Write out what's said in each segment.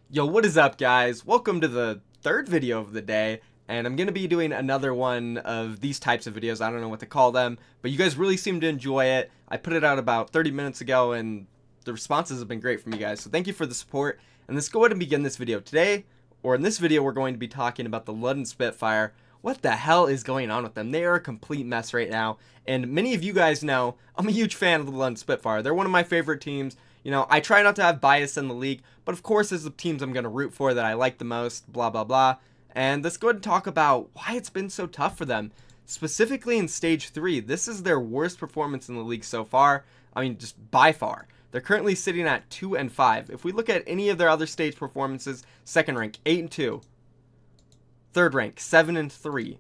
Yo, what is up, guys? Welcome to the third video of the day, and I'm going to be doing another one of these types of videos. I don't know what to call them, but you guys really seem to enjoy it. I put it out about 30 minutes ago, and the responses have been great from you guys, so thank you for the support. And let's go ahead and begin this video today, or in this video, we're going to be talking about the London Spitfire. What the hell is going on with them? They are a complete mess right now, and many of you guys know I'm a huge fan of the London Spitfire. They're one of my favorite teams. You know, I try not to have bias in the league, but of course there's the teams I'm going to root for that I like the most, blah, blah, blah. And let's go ahead and talk about why it's been so tough for them. Specifically in Stage 3, this is their worst performance in the league so far. I mean, just by far. They're currently sitting at 2-5. If we look at any of their other stage performances, second rank, 8-2. Third rank, 7-3.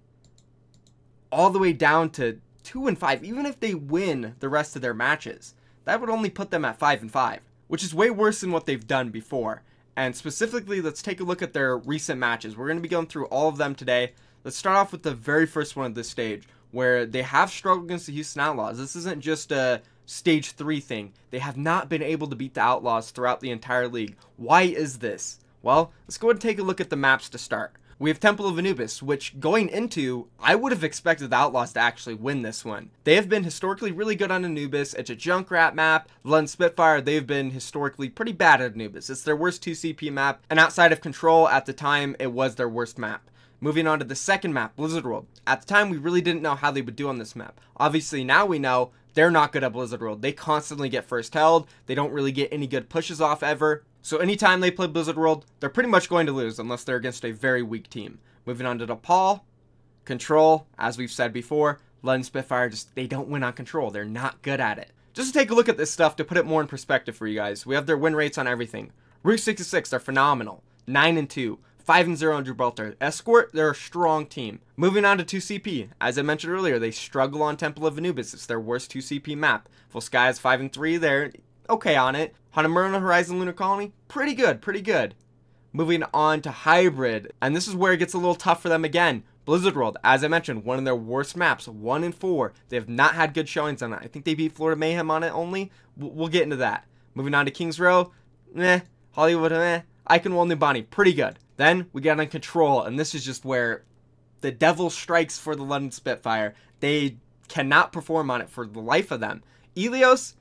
All the way down to 2-5. Even if they win the rest of their matches, that would only put them at 5-5, which is way worse than what they've done before. And specifically, let's take a look at their recent matches. We're going to be going through all of them today. Let's start off with the very first one of this stage, where they have struggled against the Houston Outlaws. This isn't just a Stage 3 thing. They have not been able to beat the Outlaws throughout the entire league. Why is this? Well, let's go ahead and take a look at the maps to start. We have Temple of Anubis, which going into, I would have expected the Outlaws to actually win this one. They have been historically really good on Anubis. It's a Junkrat map. London Spitfire, they've been historically pretty bad at Anubis. It's their worst 2CP map, and outside of Control, at the time, it was their worst map. Moving on to the second map, Blizzard World. At the time, we really didn't know how they would do on this map. Obviously, now we know they're not good at Blizzard World. They constantly get first held. They don't really get any good pushes off ever. So anytime they play Blizzard World, they're pretty much going to lose unless they're against a very weak team. Moving on to Nepal, Control, as we've said before, London Spitfire, they don't win on Control. They're not good at it. Just to take a look at this stuff to put it more in perspective for you guys, we have their win rates on everything. Route 66, they're phenomenal. 9-2. 5-0 on Gibraltar. Escort, they're a strong team. Moving on to 2CP. As I mentioned earlier, they struggle on Temple of Anubis. It's their worst 2CP map. Full Sky is 5-3. They're okay on it. Hanamura Horizon Lunar Colony, pretty good, pretty good. Moving on to Hybrid, and this is where it gets a little tough for them again. Blizzard World, as I mentioned, one of their worst maps, 1-4. They have not had good showings on it. I think they beat Florida Mayhem on it only. We'll get into that. Moving on to Kings Row, Hollywood, Iconwell Nubani, pretty good. Then we get on Control, and this is just where the devil strikes for the London Spitfire. They cannot perform on it for the life of them. Ilios,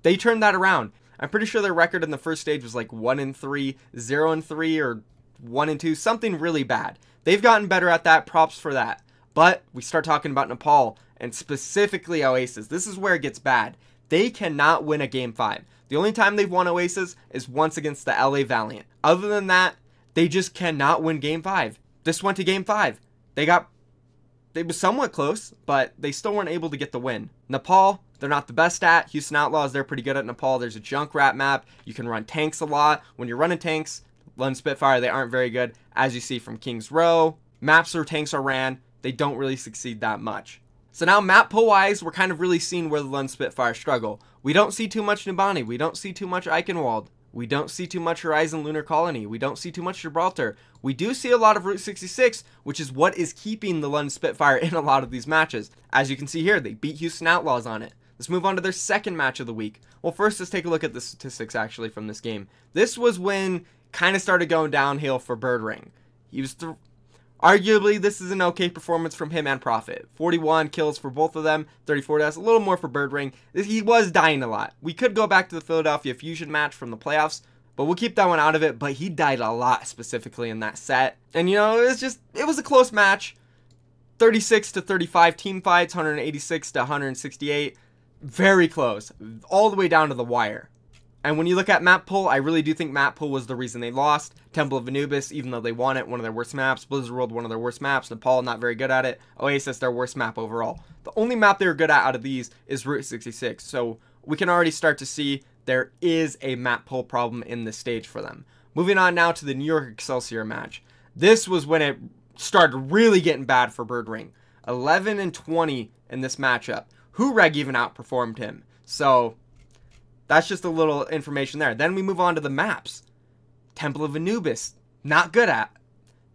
they turned that around. I'm pretty sure their record in the first stage was like 1-3, 0-3, or 1-2, something really bad. They've gotten better at that, props for that. But we start talking about Nepal, and specifically Oasis. This is where it gets bad. They cannot win a Game 5. The only time they've won Oasis is once against the LA Valiant. Other than that, they just cannot win Game 5. This went to Game 5. They was somewhat close, but they still weren't able to get the win. Nepal, they're not the best at. Houston Outlaws, they're pretty good at Nepal. There's a Junkrat map. You can run tanks a lot. When you're running tanks, London Spitfire, they aren't very good. As you see from Kings Row, maps where tanks are ran, they don't really succeed that much. So now map pool wise, we're kind of really seeing where the London Spitfire struggle. We don't see too much Nubani. We don't see too much Eichenwald. We don't see too much Horizon Lunar Colony. We don't see too much Gibraltar. We do see a lot of Route 66, which is what is keeping the London Spitfire in a lot of these matches. As you can see here, they beat Houston Outlaws on it. Let's move on to their second match of the week. Well, first, let's take a look at the statistics actually from this game. This was when kind of started going downhill for Birdring. He was arguably, this is an okay performance from him and Prophet. 41 kills for both of them, 34 deaths, a little more for Birdring. He was dying a lot. We could go back to the Philadelphia Fusion match from the playoffs, but we'll keep that one out of it. But he died a lot specifically in that set. And you know, it was a close match. 36-35 team fights, 186-168. Very close. All the way down to the wire. And when you look at map pool, I really do think map pool was the reason they lost. Temple of Anubis, even though they won it, one of their worst maps. Blizzard World, one of their worst maps. Nepal, not very good at it. Oasis, their worst map overall. The only map they were good at out of these is Route 66. So we can already start to see there is a map pool problem in this stage for them. Moving on now to the New York Excelsior match. This was when it started really getting bad for Birdring. 11-20 in this matchup. Hureg even outperformed him. So that's just a little information there. Then we move on to the maps. Temple of Anubis, not good at.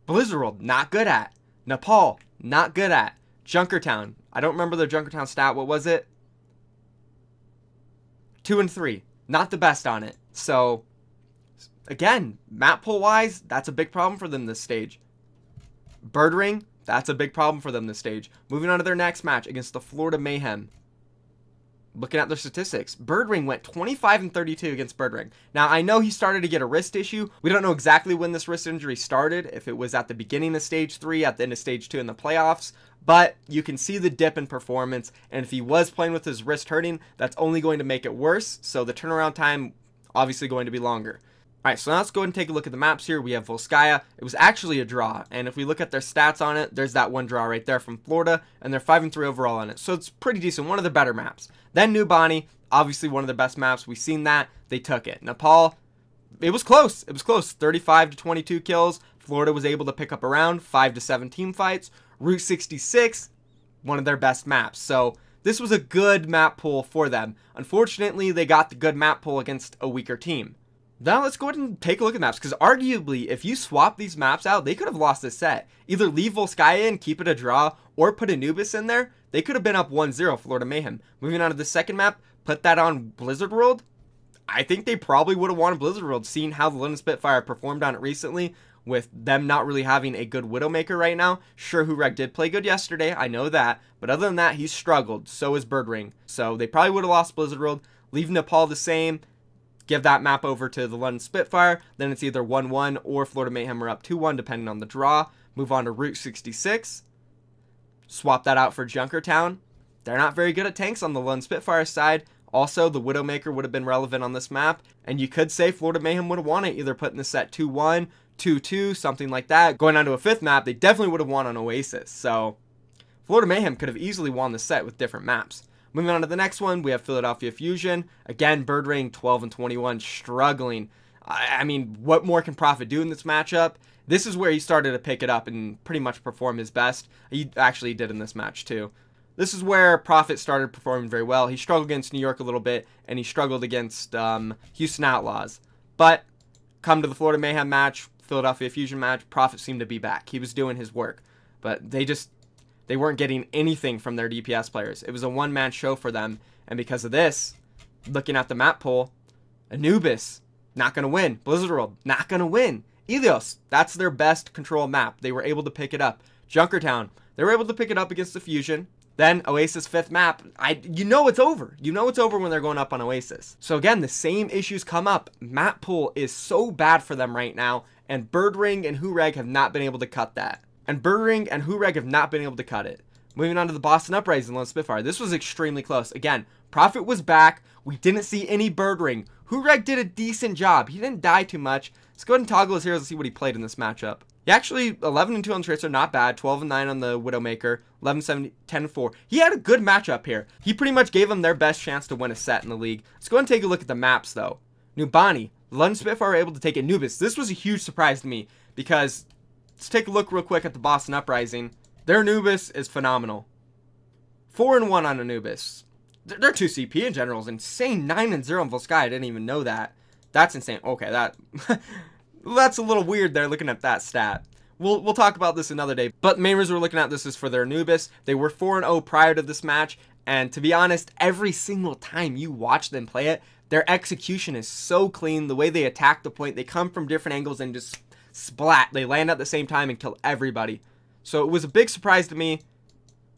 Blizzard World, not good at. Nepal, not good at. Junkertown, I don't remember their Junkertown stat. What was it? 2-3. Not the best on it. So again, map pool wise, that's a big problem for them this stage. Birdring, that's a big problem for them this stage. Moving on to their next match against the Florida Mayhem. Looking at their statistics, Birdring went 25-32 against Birdring. Now, I know he started to get a wrist issue. We don't know exactly when this wrist injury started, if it was at the beginning of Stage 3, at the end of Stage 2 in the playoffs, but you can see the dip in performance, and if he was playing with his wrist hurting, that's only going to make it worse, so the turnaround time obviously going to be longer. Alright, so now let's go ahead and take a look at the maps here. We have Volskaya. It was actually a draw, and if we look at their stats on it, there's that one draw right there from Florida, and they're 5-3 overall on it, so it's pretty decent, one of the better maps. Then New Bonnie, obviously one of the best maps. We've seen that. They took it. Nepal, it was close. It was close. 35-22 kills. Florida was able to pick up around 5-7 team fights. Route 66, one of their best maps. So this was a good map pool for them. Unfortunately, they got the good map pool against a weaker team. Now let's go ahead and take a look at maps, because arguably, if you swap these maps out, they could have lost this set. Either leave Volskaya and keep it a draw, or put Anubis in there. They could have been up 1-0, Florida Mayhem. Moving on to the second map, put that on Blizzard World. I think they probably would have won Blizzard World, seeing how the London Spitfire performed on it recently, with them not really having a good Widowmaker right now. Sure, Hureg did play good yesterday, I know that, but other than that, he's struggled. So is Birdring. So they probably would have lost Blizzard World. Leave Nepal the same. Give that map over to the London Spitfire, then it's either 1-1 or Florida Mayhem are up 2-1 depending on the draw. Move on to Route 66. Swap that out for Junkertown. They're not very good at tanks on the London Spitfire side. Also, the Widowmaker would have been relevant on this map, and you could say Florida Mayhem would have won it, either putting the set 2-1, 2-2, something like that. Going on to a fifth map, they definitely would have won on Oasis, so Florida Mayhem could have easily won the set with different maps. Moving on to the next one, we have Philadelphia Fusion. Again, Birdring 12-21, struggling. I mean, what more can Prophet do in this matchup? This is where he started to pick it up and pretty much perform his best. He actually did in this match too. This is where Prophet started performing very well. He struggled against New York a little bit, and he struggled against Houston Outlaws. But come to the Florida Mayhem match, Philadelphia Fusion match, Prophet seemed to be back. He was doing his work, but they weren't getting anything from their DPS players. It was a one-man show for them, and because of this, looking at the map pool, Anubis, not going to win. Blizzard World, not going to win. Ilios, that's their best control map. They were able to pick it up. Junkertown, they were able to pick it up against the Fusion. Then Oasis 5th map, you know it's over. You know it's over when they're going up on Oasis. So again, the same issues come up. Map pool is so bad for them right now, and Birdring and Hureg have not been able to cut that. Moving on to the Boston Uprising, Lone Spitfire. This was extremely close. Again, Prophet was back. We didn't see any Birdring. Hureg did a decent job. He didn't die too much. Let's go ahead and toggle his heroes and see what he played in this matchup. He actually, 11-2 on the Tracer, not bad. 12-9 on the Widowmaker. 11-7, 10-4. He had a good matchup here. He pretty much gave them their best chance to win a set in the league. Let's go ahead and take a look at the maps, though. New Bonnie. London Spitfire were able to take Anubis. This was a huge surprise to me, because let's take a look real quick at the Boston Uprising. Their Anubis is phenomenal. 4-1 on Anubis. Their 2 CP in general is insane. 9-0 on Volskaya. I didn't even know that. That's insane. Okay, that's a little weird there looking at that stat. We'll talk about this another day. But the main reason we're looking at this is for their Anubis. They were 4-0 prior to this match. And to be honest, every single time you watch them play it, their execution is so clean. The way they attack the point, they come from different angles and just splat. They land at the same time and kill everybody. So it was a big surprise to me.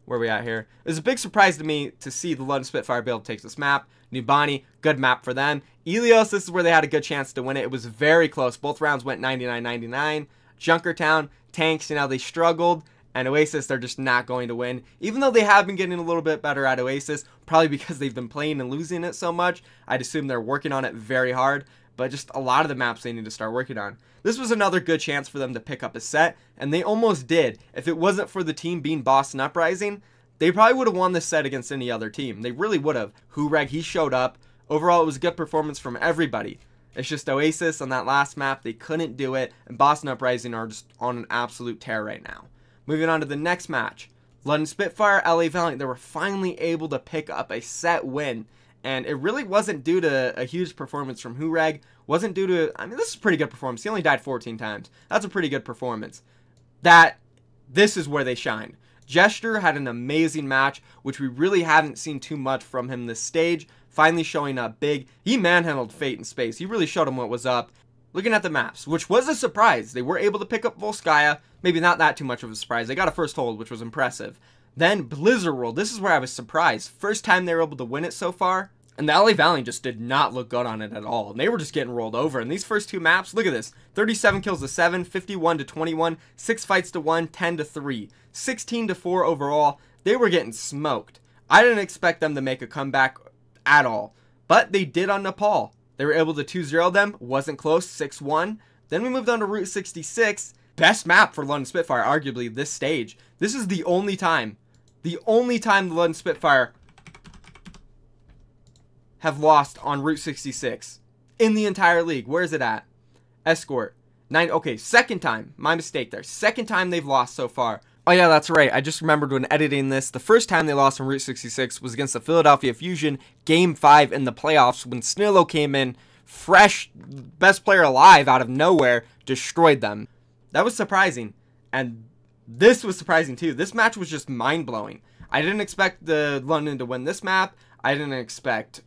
Where are we at here? It was a big surprise to me to see the London Spitfire be able to take this map. New Bonnie, good map for them. Ilios, this is where they had a good chance to win it. It was very close. Both rounds went 99-99. Junkertown, tanks, they struggled. And Oasis, they're just not going to win. Even though they have been getting a little bit better at Oasis, probably because they've been playing and losing it so much. I'd assume they're working on it very hard. But just a lot of the maps they need to start working on. This was another good chance for them to pick up a set, and they almost did. If it wasn't for the team being Boston Uprising, they probably would have won this set against any other team. They really would have. Hureg, he showed up. Overall, it was a good performance from everybody. It's just Oasis on that last map, they couldn't do it, and Boston Uprising are just on an absolute tear right now. Moving on to the next match. London Spitfire, LA Valiant, they were finally able to pick up a set win. And it really wasn't due to a huge performance from Hureg. Wasn't due to, this is a pretty good performance. He only died 14 times. That's a pretty good performance. This is where they shined. Gesture had an amazing match, which we really haven't seen too much from him this stage. Finally showing up big. He manhandled Fate in space. He really showed him what was up. looking at the maps, which was a surprise. They were able to pick up Volskaya. Maybe not that too much of a surprise. They got a first hold, which was impressive. Then Blizzard World. This is where I was surprised. First time they were able to win it so far. And the LA Valiant just did not look good on it at all. And they were just getting rolled over. And these first two maps, look at this. 37 kills to 7, 51 to 21, 6 fights to 1, 10 to 3, 16 to 4 overall. They were getting smoked. I didn't expect them to make a comeback at all. But they did on Nepal. They were able to 2-0 them. Wasn't close, 6-1. Then we moved on to Route 66. Best map for London Spitfire, arguably, this stage. This is the only time the London Spitfire have lost on Route 66 in the entire league. Where is it at? Escort. 9. Okay, second time. My mistake there. Second time they've lost so far. Oh yeah, that's right. I just remembered when editing this, the first time they lost on Route 66 was against the Philadelphia Fusion, Game 5 in the playoffs, when Snillo came in, fresh, best player alive out of nowhere, destroyed them. That was surprising. And this was surprising too. This match was just mind-blowing. I didn't expect the London to win this map. I didn't expect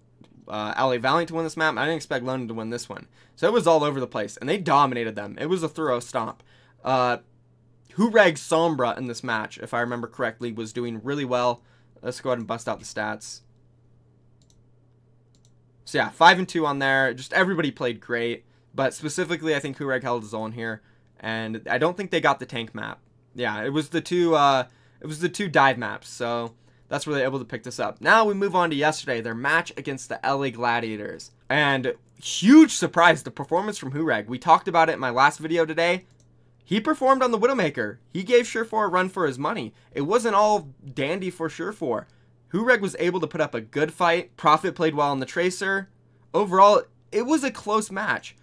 LA Valiant to win this map. I didn't expect London to win this one. So it was all over the place. And they dominated them. It was a thorough stomp. Hureg Sombra in this match, if I remember correctly, was doing really well. Let's go ahead and bust out the stats. So yeah, 5-2 on there. Just everybody played great. But specifically, I think Hureg held his own here. And I don't think they got the tank map. Yeah, it was the two dive maps. So that's where they were able to pick this up. Now we move on to yesterday, their match against the LA Gladiators. And huge surprise, the performance from Hureg. We talked about it in my last video today. He performed on the Widowmaker. He gave Surefour a run for his money. It wasn't all dandy for Surefour. Hureg was able to put up a good fight. Prophet played well on the Tracer. Overall, it was a close match.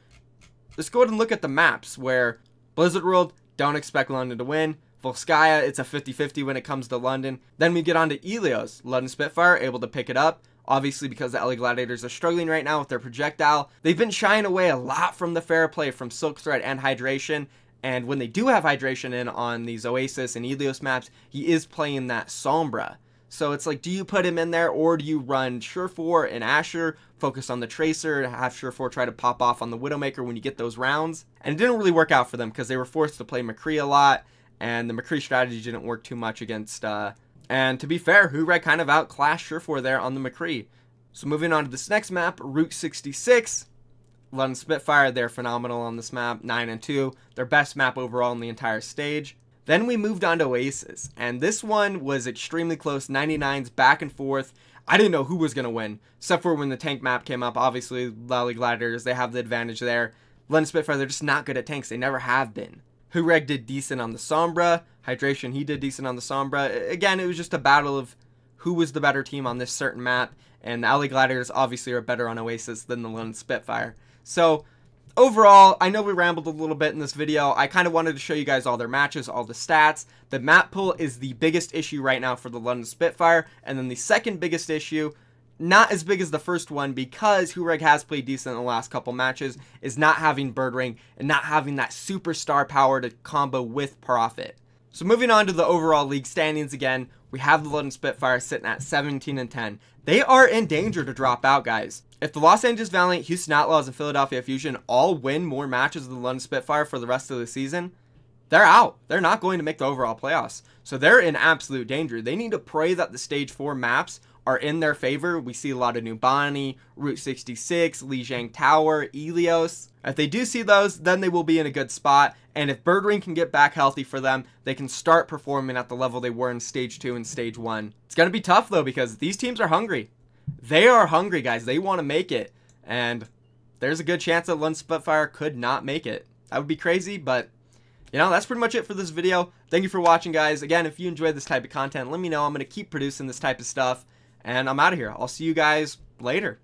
Let's go ahead and look at the maps where Blizzard World, don't expect London to win. Volskaya, it's a 50-50 when it comes to London. Then we get on to Ilios. London Spitfire, able to pick it up. Obviously, because the LA Gladiators are struggling right now with their projectile. They've been shying away a lot from the fair play from Silk Thread and Hydration. And when they do have Hydration in on these Oasis and Ilios maps, he is playing that Sombra. So it's like, do you put him in there, or do you run Surefour and Asher, focus on the Tracer, have Surefour try to pop off on the Widowmaker when you get those rounds? And it didn't really work out for them because they were forced to play McCree a lot, and the McCree strategy didn't work too much against, and to be fair, Hureg kind of outclassed Surefour there on the McCree. So moving on to this next map, Route 66. London Spitfire, they're phenomenal on this map, 9-2, their best map overall in the entire stage. Then we moved on to Oasis, and this one was extremely close, 99s back and forth. I didn't know who was going to win, except for when the tank map came up. Obviously, LA Gladiators, they have the advantage there. London Spitfire, they're just not good at tanks, they never have been. Hureg did decent on the Sombra, Hydration, he did decent on the Sombra. Again, it was just a battle of who was the better team on this certain map, and the LA Gladiators obviously are better on Oasis than the London Spitfire. So, overall, I know we rambled a little bit in this video. I kind of wanted to show you guys all their matches, all the stats. The map pool is the biggest issue right now for the London Spitfire. And then the second biggest issue, not as big as the first one, because Hureg has played decent in the last couple matches, is not having Bird Ring and not having that superstar power to combo with Prophet. So moving on to the overall league standings again, we have the London Spitfire sitting at 17-10. They are in danger to drop out, guys. If the Los Angeles Valiant, Houston Outlaws, and Philadelphia Fusion all win more matches than the London Spitfire for the rest of the season, they're out. They're not going to make the overall playoffs. So they're in absolute danger. They need to pray that the Stage 4 maps are in their favor. We see a lot of Nubani, Route 66, Lijiang Tower, Ilios. If they do see those, then they will be in a good spot. And if Bird Ring can get back healthy for them, they can start performing at the level they were in Stage 2 and Stage 1. It's going to be tough, though, because these teams are hungry. They are hungry, guys. They want to make it. And there's a good chance that London Spitfire could not make it. That would be crazy, but you know, that's pretty much it for this video. Thank you for watching, guys. Again, if you enjoyed this type of content, let me know. I'm going to keep producing this type of stuff. And I'm out of here. I'll see you guys later.